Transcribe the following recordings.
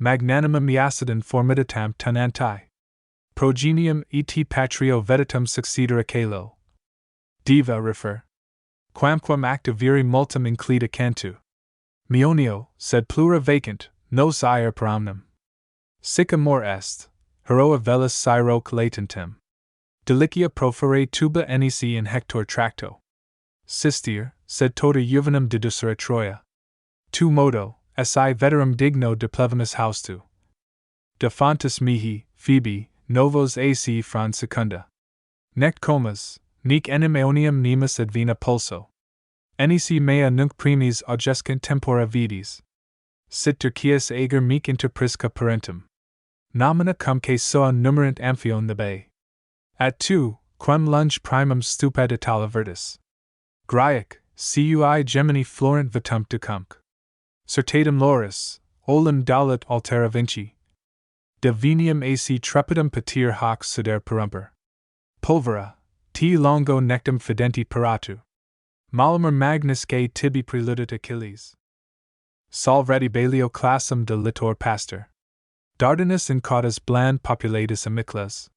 magnanimum iacidum formidatam tenanti. Progenium et patrio vetitum succedere calo. Diva refer. Quamquam acta viri multum inclita cantu. Meonio, sed plura vacant, nos ire paramnum. Sic amor est, heroa velis siroque latentem. Delicia profere tuba nec in Hector tracto. Sistier, sed tota juvenum deducere Troia. Tu modo, si veterum digno de plevimus haustu. De fontis mihi, Phoebe, novos ac fran secunda. Nec comas, nec enim aeonium nemus ad vena pulso. Nec mea nunc primis augescent tempora vidis. Sit tercius ager mic inter prisca parentum. Nomina cumque soa numerant amphion the bay. At 2, quem lunge primum stuped itala vertis. Graic, cui gemini florent vitum decumc. Certatum loris, olim daulet altera vinci. Divinium ac trepidum patir hoc seder perumper. Pulvera, t longo nectum fidenti paratu. Malamur magnus gay tibi preludit Achilles. Solvedi balio classum de litor pastor. Dardanus incaudas bland populatus amiclas.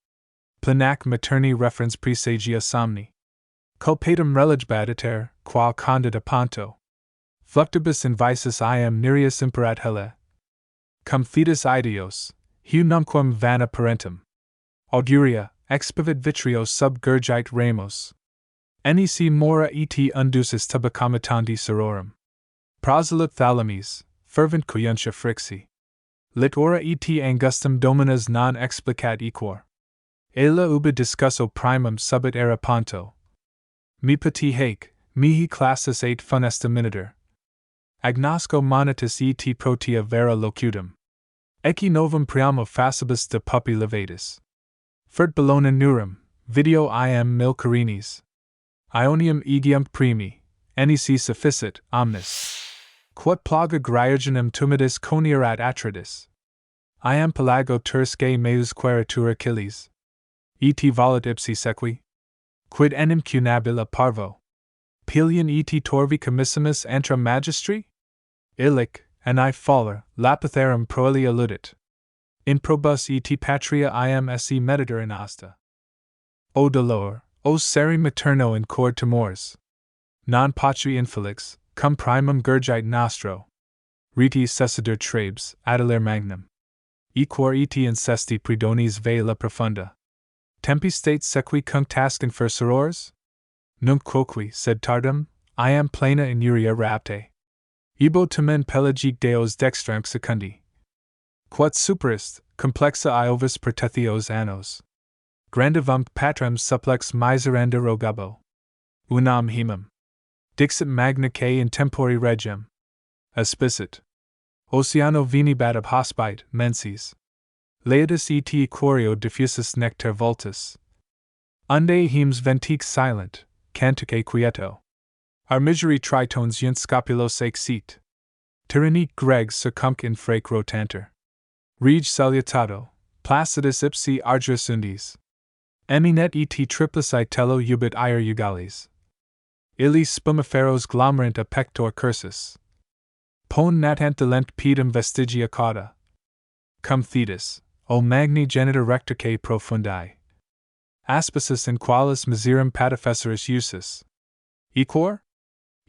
Planac materni referens presagia somni. Culpatum religibaditer, qua condita ponto. Fluctibus invisus iam Nereus imperat hele. Cum fetus ideos, hu numquam vana parentum. Auguria, expivit vitrio sub gurgite ramos. Nec mora et unducis tubacomitandi sororum. Proselut thalamis, fervent coyuntia frixi. Lit ora et angustum dominas non explicat equor. Ella ubi discusso primum subit era ponto. Mi pati haec, mihi classis et funesta miniter. Agnosco monitus et protea vera locutum. Ecce novum priamo facibus de pupi levatus. Fert bellona nurum, video iam milcarinis. Ionium egium primi, nec sufficit, omnis. Quod plaga griogenum tumidis conierat atridis. Iam pelago tersque meus quaeritur Achilles. Et volet ipsi sequi. Quid enim cunabila parvo. Pelion et torvi commissimus antra magistri? Illic, and I faller, lapitharum proeli alludit. In probus et patria iam se mediter in asta. O dolor, o seri materno in cor timors. Non patri infelix, cum primum gurgite nostro. Riti cessider trebs, adilere magnum. Equor et incesti predonis vela profunda. Tempi state sequi cunctascent fursorors? Nunc quoque, sed tardum, iam plena inuria rapte. Ibo tamen pelagic deos dextram secundi. Quod superist, complexa iovis pertethios annos. Grandivum patrem supplex miseranda rogabo. Unam hemum. Dixit magnaque in tempori regem. Aspicit. Oceano venibat ab hospite, menses. Laetus et equorio diffusus nectar vultus. Unde hems ventique silent, cantique quieto. Armigeri tritones yunt scopulos exit. Tyrannique gregs circumc in frake rotanter. Reg salutato, placidus ipsi arduus undis. Eminet et triplis itello ubit ire ugalis. Illis spumiferos glomerant a pector cursus. Pon natant delent pedum vestigia cauda. Cum thetis, o magni genitor rectorque profundi. Aspicis in qualis miserum patefessoris usus. Equor?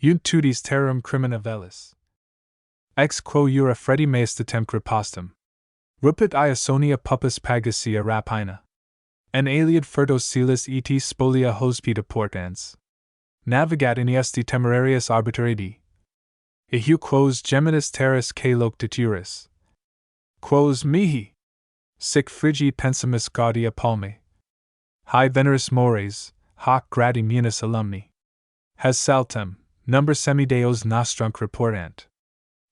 Unt tudis terrum crimina velis. Ex quo jura fredi maeestatem crepustum. Rupit Iasonia puppus pagasia rapina. En aliad furtos silis et spolia hospita portans. Navigat iniesti temerarius arbitraridi. Ehu quos geminis terras caloc deturis. Quos mihi. Sic frigi pensimus gaudia palme. Hi veneris mores, hoc gradi munis alumni. Has saltem, number semideos nostrunc reportant.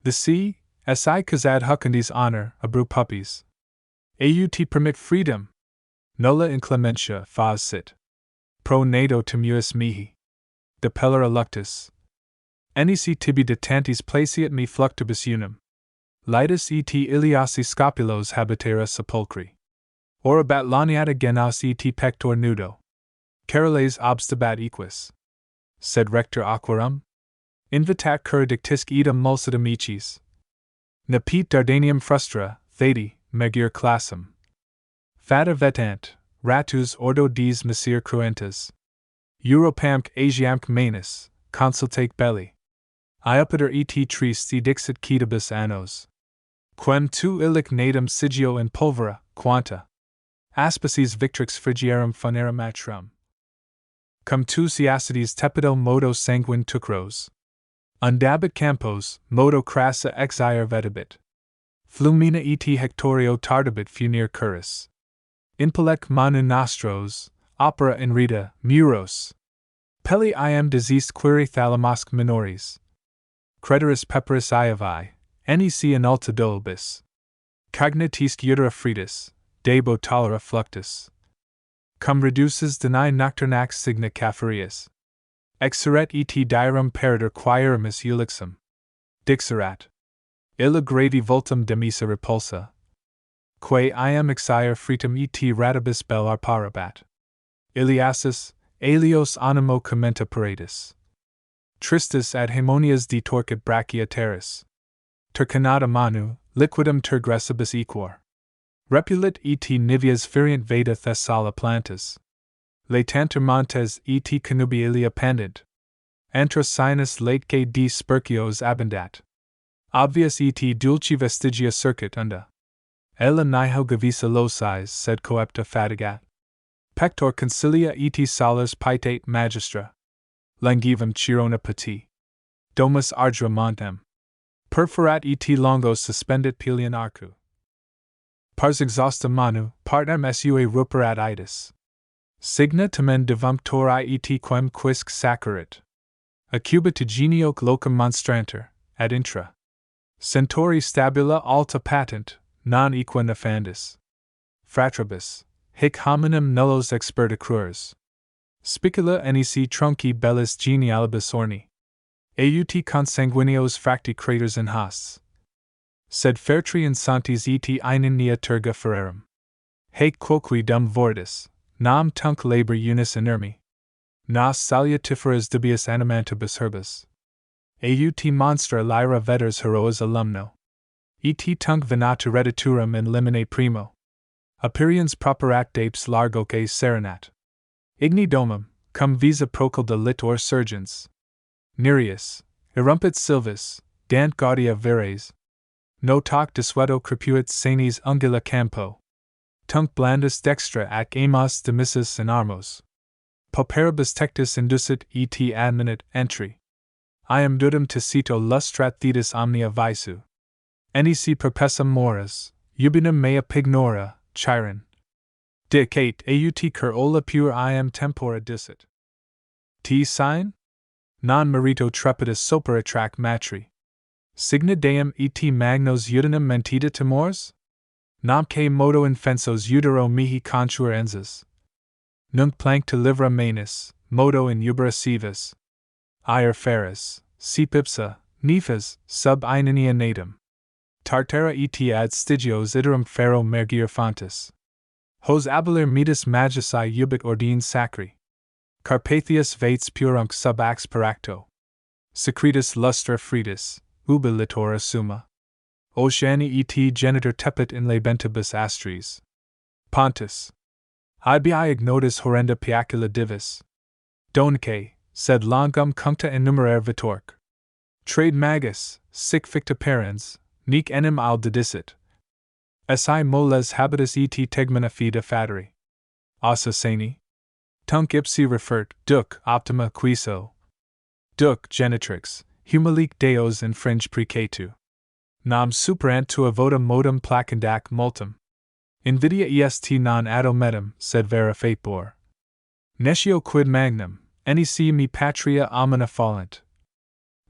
The sea, si casad hucundis honor, abru puppies. Aut permit freedom. Nulla inclementia fas sit. Pro nado timuus mihi. Depellera luctus. Nec tibi detantis placiat me fluctibus unum. Litus et iliasi scopulos habitera sepulchri. Orabat laniata genas et pector nudo. Caroles obstabat equus. Sed rector aquarum? Invitat cur dictisc idem mulsidum icis. Nepit Dardanium frustra, theti, megir classum. Fata vetant, ratus ordo dies messir cruentas. Europamc Asiamc manus, consultate belli. Iopiter et triste dixit cetibus annos. Quem tu illic natum sigio in pulvera, quanta. Aspices victrix frigiarum funera matrum. Cum tu siacides tepido modo sanguine tucros. Undabit campos, modo crassa exire vetibit. Flumina et hectorio tardabit funir curris. Impelec manu nostros, opera in rita, muros. Pelli iam desist quiri thalamasque minoris. Crederis peperis iavi, nec in alta dolibus. Cognitist utera fridis, debo tolera fluctus. Cum reduces deni nocturnax signa caffarius. Exeret et dirum peritor quaerimus ulixum. Dixerat. Illa gravi voltum demisa repulsa. Quae iam exire fritum et ratibus bel arparabat. Iliasis, alios animo commenta paradis. Tristis ad haemonias detorquit brachia terris. Turcanata manu, liquidum turgressibus equor. Repulit et niveas feriant veda Thessala plantas. Latanter montes et connubialia pendent. Antros sinus latque de spercios abendat. Obvious et dulci vestigia circuit unda. Ella nihil gavisa locis sed coepta fatigat. Pector concilia et solars pietate magistra. Langivum chirona pati. Domus ardra montem. Perforat et longos suspendit pelion arcu. Pars exhausta manu, partem sua ruperat itis. Signa tamen devunctori et quem quisque saccharit. Accubit genioque locum monstranter, ad intra. Centori stabula alta patent, non equa nefandis. Fratribus, hic hominem nullos experta crurs. Spicula nec trunci bellis genealibus orni. Aut consanguineos fracti craters in hosts. Sed fertri insantis et einen nia terga ferrerum. Haec quoque dum vortis, nam tunc labor unis inermi. Nas salutiferas dubius animantibus herbis. Aut monstra lyra vetters heroas alumno. Et tunc venatu rediturum in limine primo. Aperiens properat dapes largoque serenat. Igni domum, cum visa procalda lit or surgens. Nereus, erumpit silvis, dant gaudia vires. No toc desueto crepuit senis ungula campo. Tunc blandus dextra ac amos demissus in armos. Pauperibus tectus inducit et adminit entry. Iam dudum tacito lustrat thetis omnia visu. Nec perpessum moras, ubinum mea pignora, chiron. Dicate aut cur ola pure iam tempora dicit. T sign? Non merito trepidus soper attract matri. Signa deum et magnos utinum mentida timors? Namque modo infensos utero mihi contuer ensis. Nunc plancta livra manus, modo in ubera sivis. Ire feris, sipipsa, nefas, sub inenia natum. Tartara et ad stygios iterum ferro mergier fontis. Hos abelir metus magisi ubit ordine sacri. Carpathius vates purunc sub ax peracto. Secretus lustra fridis, ubi litora summa. Oceani et genitor tepit in labentibus astris. Pontus. Ibi ignotus horrenda piacula divis. Donque, sed longum cuncta enumerare vitorque. Trade magus, sic ficta parens, nec enim al didicit. Si moles habitus et tegmina fida fateri. Assa sani. Tunc ipsi refert, duc optima quiso. Duc genitrix, humilique deos infringe precetu. Nam superant tua votum modum placendac multum. Invidia est non adometum, sed vera fateor. Nescio quid magnum, nec mi patria omnia fallent.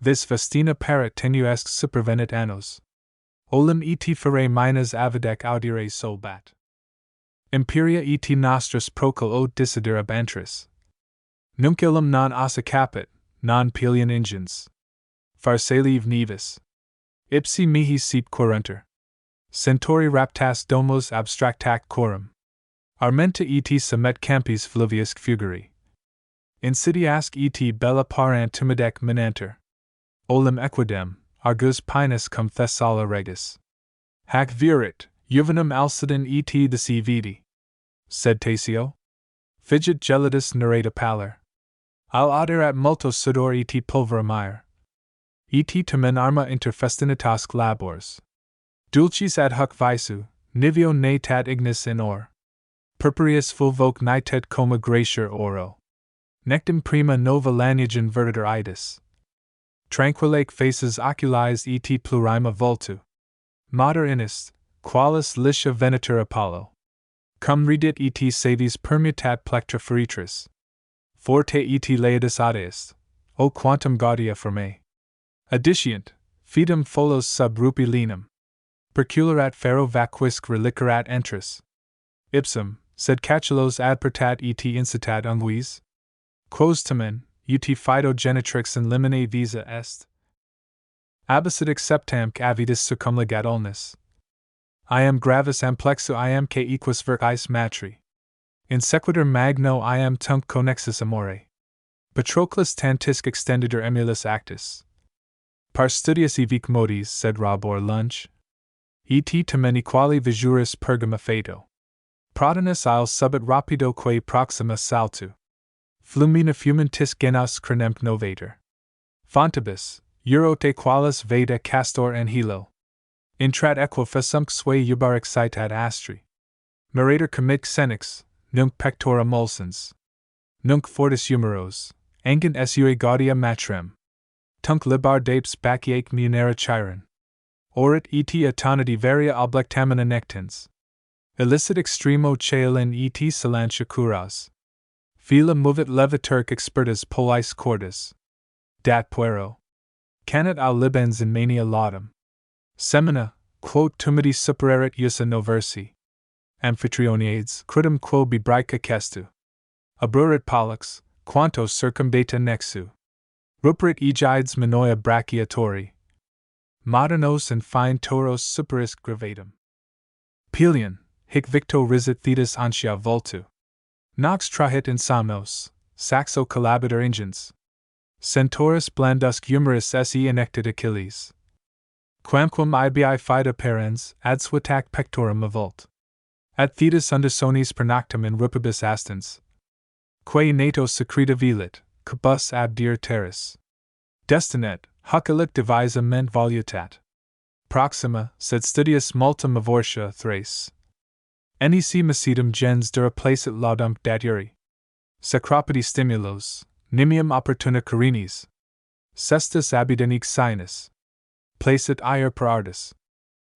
Vis vestina parat tenuesque supervenit annos. Olim et fere minas avidec audire solbat. Imperia et nostris procal o disidera bantris. Nunc illum non ossa capit, non pelion ingens. Pharsalive nivis. Ipsi mihi sip querunter. Centori raptas domos abstractac coram. Armenta et semet campis fluviusque fugari. Insidiasque et bella parant timidec minanter. Olim equidem, argus pinus cum Thessala regis. Hac virit, Juvenum alcidum et desi vidi, said Tacio. Fidget gelidus narrata pallor. Al aderat multo sudor et pulverum ire. Et tamen arma inter festinitas labors. Dulcis ad hoc visu, nivio ne tat ignis in or. Purpureus fulvoc nitet coma gratior oro. Nectum prima nova lanigen vertitor itis. Tranquillaque faces oculis et plurima vultu. Mater inist, qualis licia venator Apollo. Cum redit et savis permutat plectra feritris. Forte et laedis adeist, o quantum gaudia formae. Additient, fidem folos sub rupi linum. Percularat ferro vaquisque relicerat entris. Ipsum, sed catulos adpertat et incitat unguis. Quos tamen, ut phytogenitrix in limine visa est. Abicidic septamque avidis circumligat ulnis. Iam gravis amplexu iam que equus vertis matri. In sequitur magno iam tunc connexus amore. Patroclus tantisque extenditur emulus actus. Par studius evic modis, sed rabor lunge. Et tamen equali vijuris pergama fato. Protinus il subit rapido quae proxima saltu. Flumina fumentis genas crenemp novator. Fontibus, eurote qualis veda castor and hilo. Intrat equo facumque sui ubar excitat astri. Merator commit xenix, nunc pectora mulsens. Nunc fortis humeros, angent esue gaudia matrem. Tunc libar dapes baciaque munera chiron. Orit et atonidi varia oblectamina nectans. Illicit extremo chaelin et silantia curas. Fila movit leviturc expertus polis cordis. Dat puero. Canit al libens in mania laudum. Semina, quod tumidi supererit iusa noversi. Amphitrioniades, crudum quo bibrica cestu. Abrurit pollux, quanto circumbeta nexu. Ruperit egides minoia brachiatori. Modernos and fine toros superis gravatum. Pelion, hic victo risit thetis antia vultu. Nox trahit insomnos, saxo collabitor ingens. Centauris blandusque humoris esse enectit Achilles. Quamquam ibi fida parens, ad suitac pectorum avult. Ad thetis undisonis pernoctum in rupibus astens. Quae nato secreta velit, cubus abdir terris. Destinet, huc illic divisa ment volutat. Proxima, sed studius multum avortia thrace. Nec macetum gens dura placit laudum daturi. Sacropedi stimulos, nimium opportuna carinis. Cestus abidenique sinus. Placit ire per artis.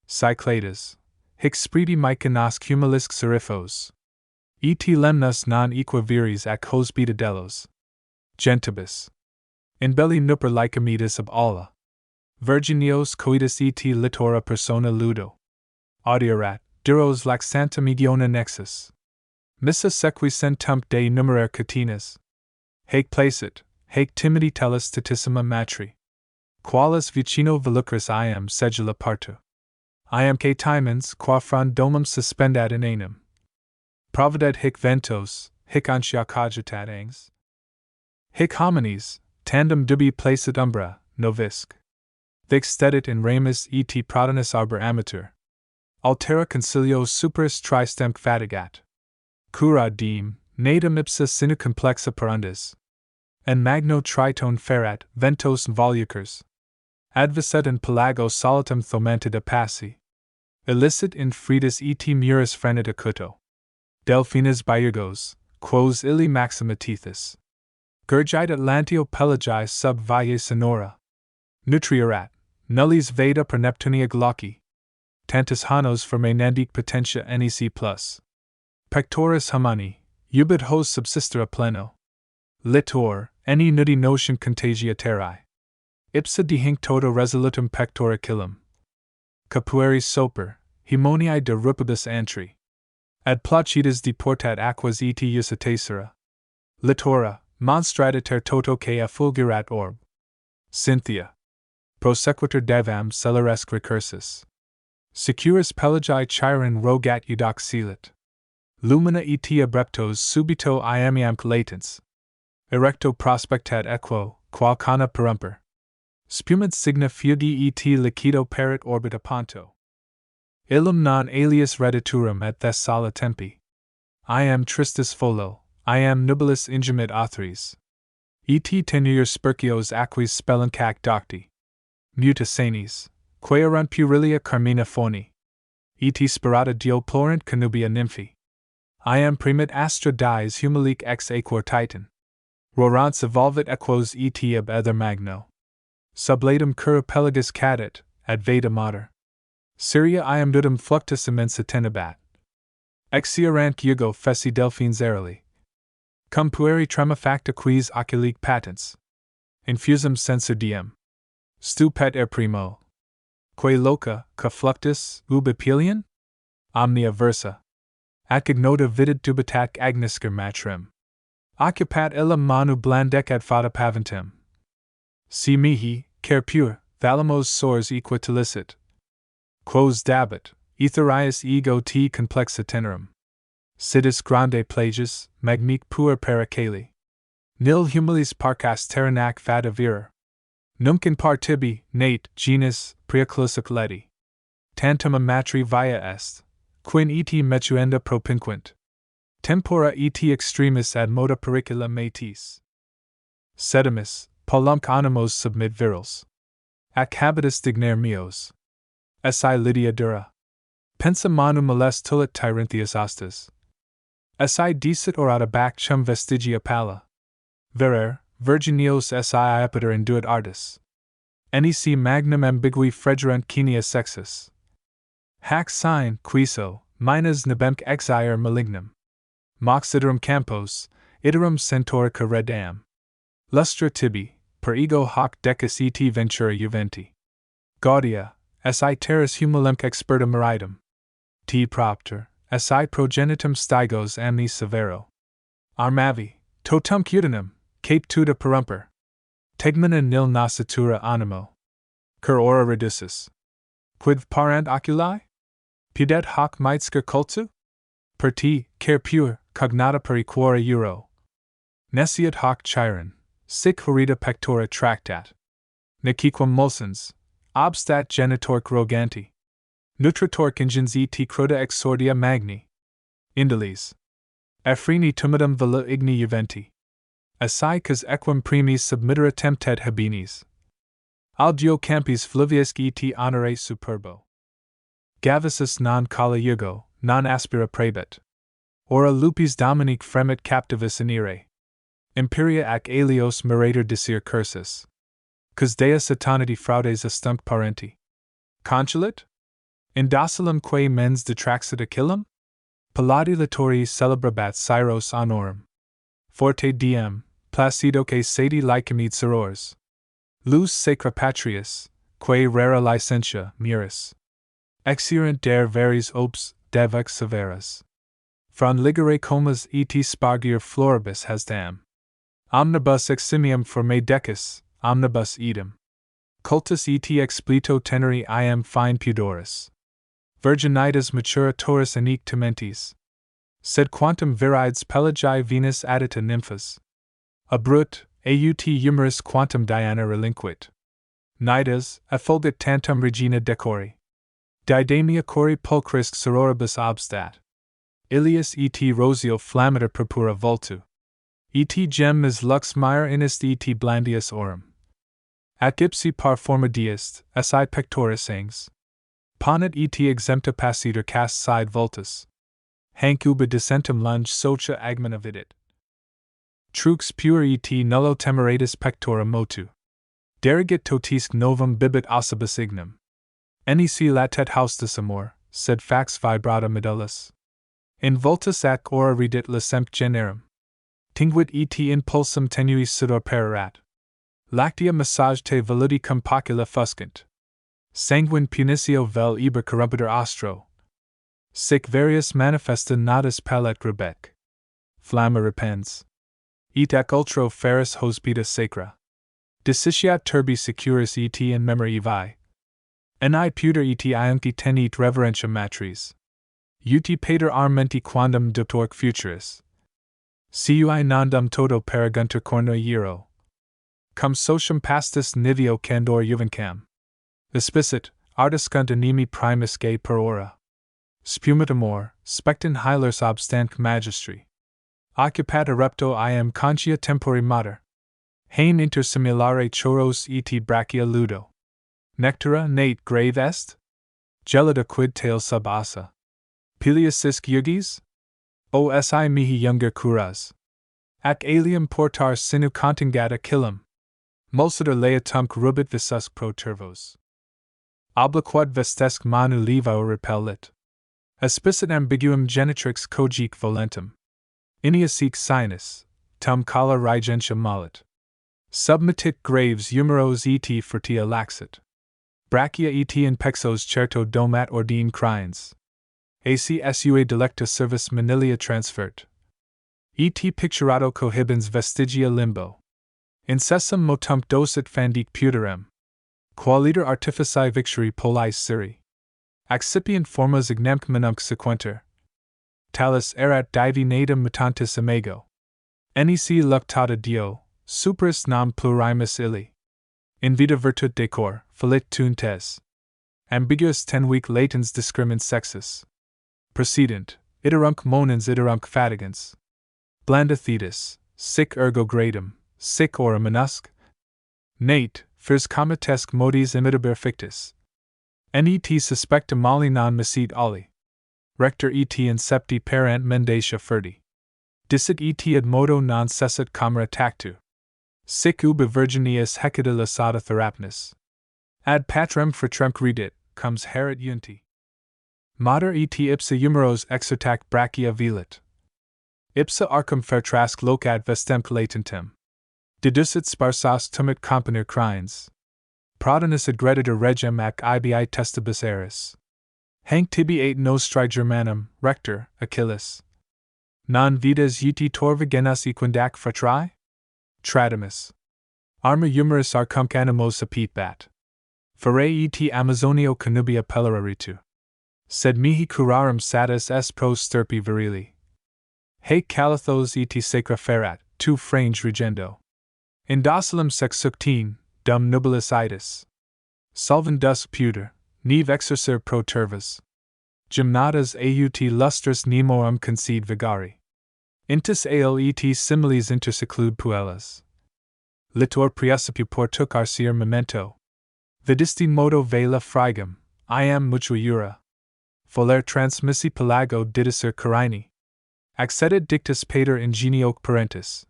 Cyclades, hic spridi myconosque humilisque serifos. Et lemnus non equa viris ac hos betadelos. Gentibus. In belli nuper lycomedes ab alla. Virginios coitus et litora persona ludo. Audiorat, diros laxanta migiona nexus. Missa sequi centumt de numerare catinas. Haec placit, haec timidi tellus statissima matri. Qualis vicino volucris iam sedula partu. Iam que timens qua frondomum suspendat in anum. Providet hic ventos, hic antia cogitat angs. Hic homines, tandem dubi placit umbra, novisque. Thic stedit in ramus et protinus arbor amateur. Altera concilio superis tristemque fatigat. Cura diem, natum ipsa sine complexa perundis. En magno tritone ferat, ventos volucres. Adviset in pelago solitum thomantida passi. Illicit in fridis et muris frenit acuto. Delphinas biurgos, quos illi maxima tethys. Gurgite Atlantio pelagi sub valle sonora. Nutrierat, nullis veda per Neptunia glauci. Tantus hanos forme nandique potentia nec plus. Pectoris hamani, ubit hos subsistera pleno. Litor, any nudi notion contagia terrae. Ipsa dehinc toto resolutum pectora chilum. Capueris soper, hemoniae de rupibus antri. Ad placidas deportat aquas et usitacera. Litora, monstratiter toto que effulgerat orb. Cynthia. Prosequitur devam celeresque recursus. Securus pelagi chiron rogat eudoxilit. Lumina et abreptos subito iamiamque latens. Erecto prospectat equo, qual cana perumper. Spumant signa fugii et liquido perit orbita ponto. Illum non alias rediturum et Thessala tempi. I am tristis folo, I am nubilis ingemit authores. Et tenur spercios aquis speluncac docti. Muta senis, quaerunt purilia carmina foni. Et spirata dio plorant conubia nymphi. I am primit astra dies humilique ex aequor titan. Rorant evolvit equos et ab ether magno. Sublatum cura pelagus cadet, ad veda mater. Syria iam dudum fluctus immensa tenebat. Exierant jugo feci delphines aerili. Cum pueri trema facta quis achilleic patens. Infusum censor diem. Stupet er primo. Quae loca, ca fluctus, ubi pelion? Omnia versa. Ac ignota vidit dubitat agniscer matrem. Occupat illum manu blandec ad fata paventem. Si mihi, cer pure, thalamos sors equa telicit. Quos dabit, etherius ego te complexa tenerum. Sidis grande plagius, magnique puer pericali. Nil humilis parcas terranac fata virer. Nunc in par tibi, nate, genus, preoclusic leti. Tantum amatri via est, quin et metuenda propinquint. Tempora et extremis ad moda pericula metis. Sedimus, polumc animos submit virils. Ac habitus dignare meos. Si Lydia dura. Pensa manu molest tulit Tyrinthius astas. Si decit orata bac chum vestigia palla. Verer, virginios si iapeter induit artis. Nec magnum ambigui fregerant cinia sexus. Hac sine, quiso, minas nebemc exire malignum. Mox iterum campos, iterum centorica redam. Lustra tibi, per ego hoc decus et ventura juventi. Gaudia, si terras humilemc experta maridum. T propter, si progenitum stygos amni severo. Armavi, totum cutinum, cape tuda perumper. Tegmina nil nasitura animo. Cur ora reducis. Quid parant oculi? Pudet hoc mitsker cultu? Per te, cer pure, cognata per equore euro. Nesciat hoc chiron, sic horrida pectora tractat. Neciquam mulsens, obstat genitorque roganti. Nutritorque ingens et croda exordia magni. Indiles. Ephrini tumidum villa igni juventi. Asaicas equum primis submittera temptet habinis. Audio campis fluviusque et honore superbo. Gavisus non cala jugo, non aspira prebit. Ora lupis dominic fremit captivis in ire. Imperia ac alios merator disir cursus. Cus deus atoniti fraudes astunc parenti. Consulit? Indocilum quae mens detraxit achillum? Palladi latori celebrabat syros honorum. Forte diem, placidoque sedi licimid sorors. Lus sacra patrias, quae rara licentia, muris. Exerent der veris ops, devex severas. Fron ligere comas et spargier floribus hasdam. Omnibus eximium forme decus, omnibus idem. Cultus et explito teneri iam fine pudoris. Virginitas matura toris anique tementis. Sed quantum virides pelagi venus addita nymphas. Abrut, aut humoris quantum Diana relinquit. Nidas, effulgit tantum regina decori. Didamia cori pulchris sororibus obstat. Ilias et rosio flammater purpura vultu. Et gem is lux mire inist et blandius orum. At ipsi par forma deist, si pectoris angs. Ponit et exempta passiter cast side vultus. Hanc ubi descentum lunge socia agmina vidit. Trux pure et nullo temeratus pectora motu. Derogit totisque novum bibit ossibus ignum. Nec latet haustus amor, sed fax vibrata medullus. In vultus ac ora redit licemp generum. Tinguit et impulsum tenuis sudor pererat. Lactea massage te veludi cum pocula fuscant. Sanguine punicio vel eber corrumpitor ostro. Sic various manifesta natus palet grubec. Flamma repens. Et ac ultro ferris hospita sacra. Disiciat turbi securis et in memory vi. Ni puter et iunci tenit reverentia matris. Uti pater armenti quandam duptorque futuris. Cui nondum toto paragunter corno iero. Cum socium pastus nivio candor juvencam. Aspicit, artiscunt animi primusque per ora. Spumatamor, spectin hilers obstant magistri. Occupata repto iam conchia tempori mater. Hain inter similare choros et brachia ludo. Nectara nate grave est? Gelida quid tail sub assa. Pilius isc yugis? O.si mihi younger curas. Ac alium portar sinu contingata achillum. Mulcitor lea tunc rubit visus pro turvos. Obliquat vestesc manu leva repellit. Aspicit ambiguum genitrix cogic volentum. Ineasic sinus, tum cala rigentia mollit. Submittit graves humeros et fertia laxit. Brachia et in pexos certo domat ordine crines. ACSUA delecta servis manilia transfert. Et picturato cohibens vestigia limbo. Incessum motum docet fandic puterem. Qualiter artifici victory polis siri. Accipient formas ignemc menunc sequenter. Talus erat divi natum mutantis imago. Nec luctata dio, superis nam plurimus illi. Invita virtut decor, felit tuntes. Ambiguous 10-week latens discrimin sexus. Precedent, iterunc monens iterunc fatigans. Blanda thetis, sic ergo gradum, sic ora minusc. Nate, fers comitesc modis imitaber fictis. Net suspecta mali non misit olli. Rector et incepti parent mendacia ferdi. Dicit et ad modo non cessit camera tactu. Sic ubi virginius hecida lasata therapnis. Ad patrem fratrem credit, comes haeret unti. Mater et ipsa humeros exertac brachia velit. Ipsa arcum fertrasc locad vestemc latentem. Deducit sparsas tumit componere crines. Prodinus agreditor regem ac ibi testibus eris. Hanc tibi et nostri Germanum, rector, Achilles. Non vides uti torvigenas equindac fratri? Tradimus. Arma humerus arcumc animos apet bat. Fere et Amazonio connubia pelleraritu. Sed mihi curarum satis es pros stirpi virili. Haec calathos et sacra ferat, tu frange regendo. Indocilum sexuctine, dum nubilis itis. Solvent dusk puter, neve exercer pro turvas. Gymnatas aut lustris nemorum concede vigari. Intus ael et similes interseclude puellas. Litor preuscipu portuc arcier memento. Vidisti modo vela frigum, iam mutua jura. Foler transmissi pelago didicer carini. Accedit dictus pater ingenioque parentis.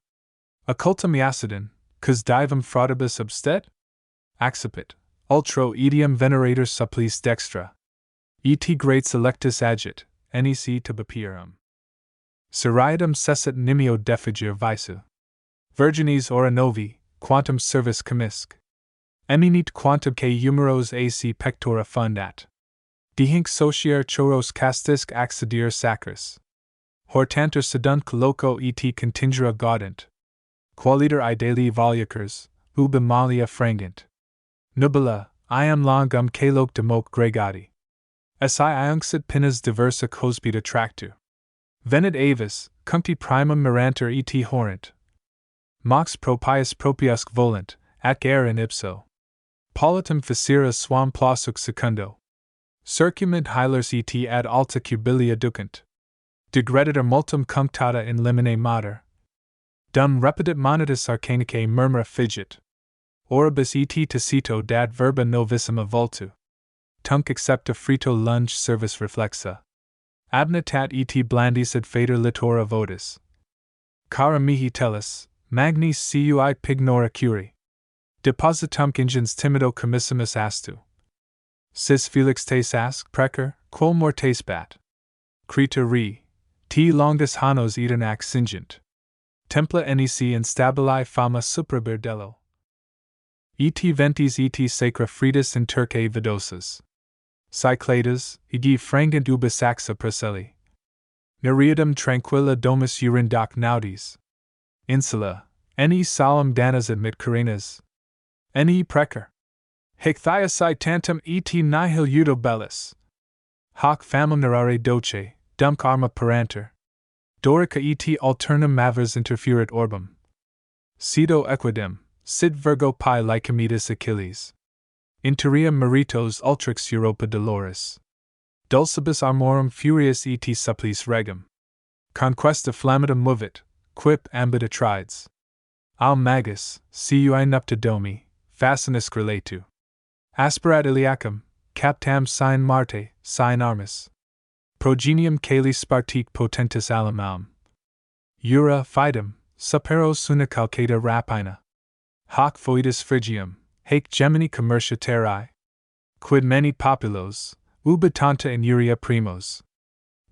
Occultum iacidin, cus divum fraudibus obstet? Accipit, ultro etium venerator supplice dextra. Et great selectus agit, nec tubipierum. Seriatum cessit nimio defigere visu. Virginis ora novi, quantum servis commisc. Eminit quantum que humeros ac pectora fundat. Dehinc socier choros castisc accidir sacris. Hortantur sedunc loco et contingera gaudent. Qualiter idali volucers, ubi malia frangent. Nubila, iam longum caloc democ gregati. Si iunxit pinnas diversa cospita tractu. Venit avis, cuncti primum miranter et horrent. Mox propius propiusc volent, ac aer in ipso. Politum facere suam plausuc secundo. Circumit hilers et ad alta cubilia ducent. Degreditor multum cunctata in limine mater. Dum repedit monitus arcanicae murmura fidget. Oribus et tacito dat verba novissima vultu. Tunc accepta frito lunge servis reflexa. Abnitat et blandis ad fader litora votis. Cara mihi tellus, magnis cui pignora curi. Depositumc ingens timido commissimus astu. Sis felix tes asc, precer, quo mortes bat. Creta re, t longus hanos eternac singent. Templa nec instabili fama supraberdello. Et ventis et sacra fridis in turcae vidosas. Cyclades, igi frangent ubi saxa procelli. Nereidum tranquilla domus urindac naudis. Insula, ne solemn danas admit carenas. Ne precer. Hic thiaci tantum et nihil udo bellis. Hoc famum narrare doce, dumc arma paranter. Dorica et alternum mavers interferit orbum. Cedo equidem, sit virgo pi lycomedes Achilles. Interia meritos ultrix Europa doloris. Dulcibus armorum furious et supplice regum. Conquesta flammatum movit, quip ambit atrides. Al magus, cui nupta domi, facinisque relatu. Aspirat iliacum, captam sine Marte, sine armis. Progenium cali Spartique potentis alamam. Jura fidem, supero suna calcata rapina. Hoc foetus Phrygium, haec gemini commercia terrae. Quid many populos, ubitanta in Uria primos.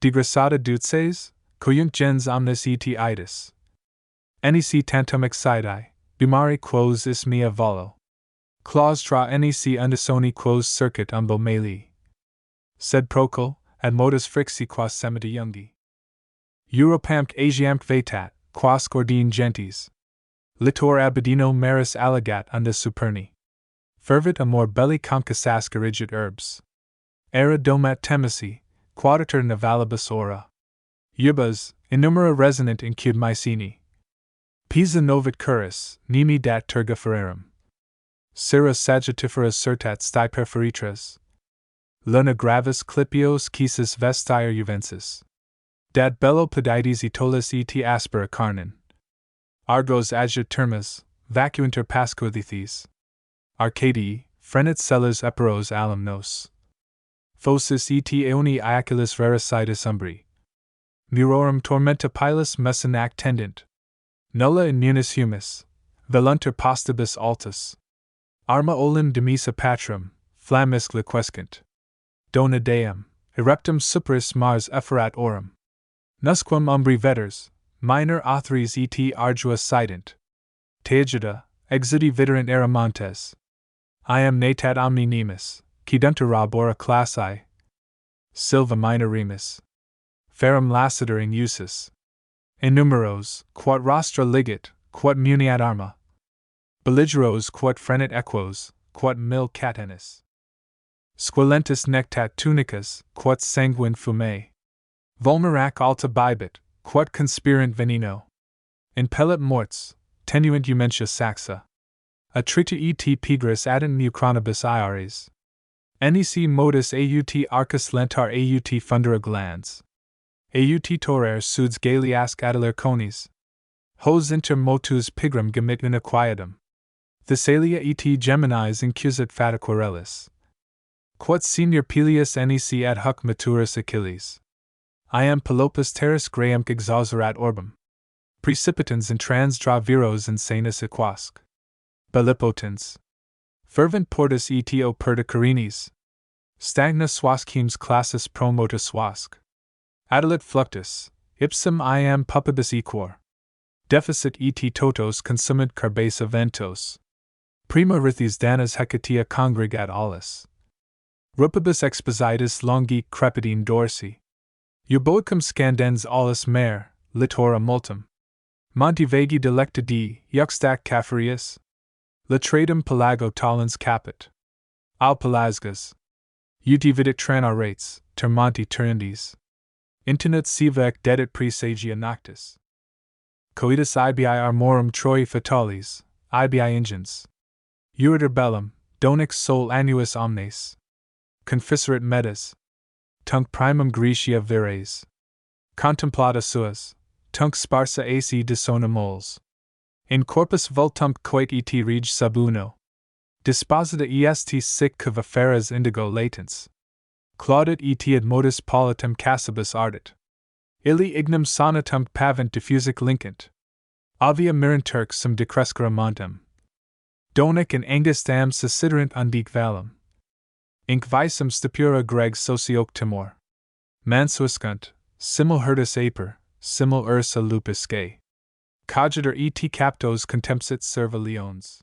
Digressata dulces, coiunt gens omnes et itis. Nec tantum excidae, dumare quos is mea volo. Claus tra nec undisoni quos circuit umbo meli. Sed procul, ad modus frixi quas semita jungi. Europamque Asiamque vetat, quas ordine gentes. Litor abidino maris alligat unda superni. Fervit amor belli concasasque rigid herbs. Era domat temesi, quadratur navalibus ora. Ubas, innumera resonant incud Myceni. Pisa novit curris, nimi dat terga ferrerum. Cirrus sagittiferas certat stiper feritras. Luna gravis clipios quisus vestire juvensis. Dat bello pedides etolis et aspera carnen. Argos adjut termas, vacuinter pascothithes. Arcadii, frenit cellus eperos alum nos. Phosis et eoni Achilles raricitus umbri. Murorum tormenta pilus messinac tendent. Nulla in munis humus, velunter postibus altus. Arma olim demisa patrum, flammisque liquescent. Dona deum, ereptum superis Mars efferat orum. Nusquam umbri vetters, minor authores et ardua sident. Teegida, exudi viderunt eramontes. Iam natat omni nemus, quidunter robora classae. Silva minor remus. Ferrum lassiter in usus. Innumeros, quod rostra ligit, quod muniat arma. Belligeros quod frenit equos, quod mil catenis. Squillentus nectat tunicas, quod sanguine fume. Vulnerac alta bibit, quod conspirant veneno. Impellit morts, tenuint jumentia saxa. Atrita et pigris adent mucronibus iares. Nec modus aut arcus lentar aut fundera glands. Aut torere suds galiasque adeler conis. Hos inter motus pigram gemit in acquiedum. Thessalia et Geminis incusat fataquarelis. Quod senior Peleus nec ad huc maturus Achilles. Iam Pelopus terras graem exauserat orbum. Precipitans in trans dra viros insanus aquasque. Bellipotens. Fervent portus etio perda carinis. Stagna swascemes classis promota swasque. Adelit fluctus, ipsum iam pupibus equor. Deficit et totos consumit carbasa ventos. Prima rithis danas hecatia congregat alis. Rupibus expositus longi crepidine dorsi. Euboicum scandens alis mare, litora multum. Montivagi delecta di, yuxtac caffarius. Latradum pelago talens capit. Al pelasgas. Utividit tranarates, termonti turindis. Intinut sivec dedit presagia noctis. Coitus ibi armorum Troiae fatalis, ibi ingens. Uriter bellum, donix sol annuus omnes. Conficerit medas. Tunc primum Graecia vires. Contemplata suas, tunc sparsa ac dissona moles. In corpus vultumc coic et reg sub uno. Disposita est sic cavaferas indigo latens. Claudit et ad modus politum cassibus ardit. Illi ignum sonatum pavent diffusic lincent. Avia miranturc sum decrescere montem. Donic in angus dam sussiderant undique valum. Inc visum stipura greg socioque timor. Mansuiscunt, simul hirtus aper, simul ursa lupus scae. Cogiter et captos contempsit serva leones.